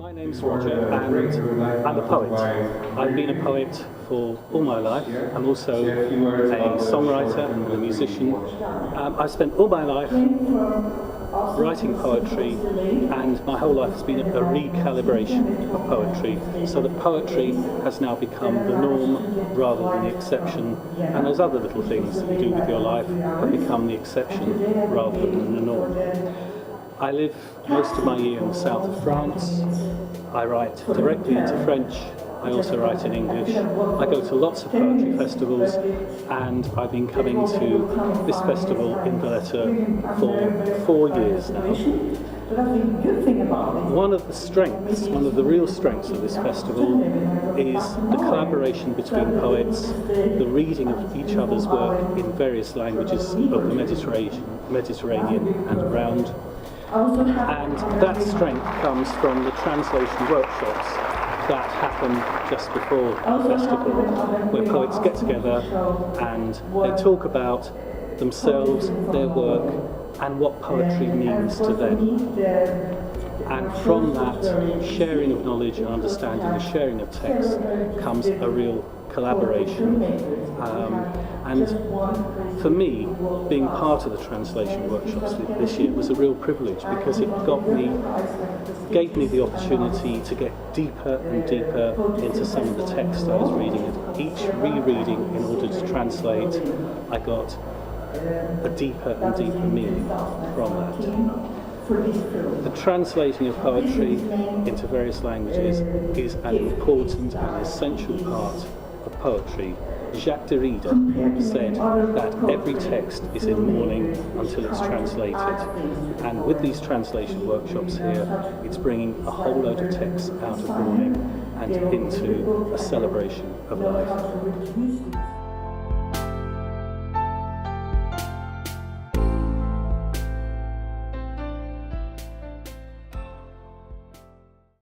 My name's Roger and I'm a poet. I've been a poet for all my life. I'm also a songwriter and a musician. I've spent all my life writing poetry, and my whole life has been a recalibration of poetry, so that poetry has now become the norm rather than the exception, and those other little things that you do with your life have become the exception rather than the norm. I live most of my year in the south of France. I write directly into French. I also write in English. I go to lots of poetry festivals, and I've been coming to this festival in Valletta for 4 years now. One of the real strengths of this festival is the collaboration between poets, the reading of each other's work in various languages of the Mediterranean and around. And that strength comes from the translation workshops that happen just before the festival, where poets get together and they talk about themselves, their work, and what poetry means to them. And from that sharing of knowledge and understanding, the sharing of text, comes a real collaboration. And for me, being part of the translation workshops this year was a real privilege, because it gave me the opportunity to get deeper and deeper into some of the text I was reading. And each rereading, in order to translate, I got a deeper and deeper meaning from that. The translating of poetry into various languages is an important and essential part of poetry. Jacques Derrida said that every text is in mourning until it's translated, and with these translation workshops here, it's bringing a whole load of texts out of mourning and into a celebration of life.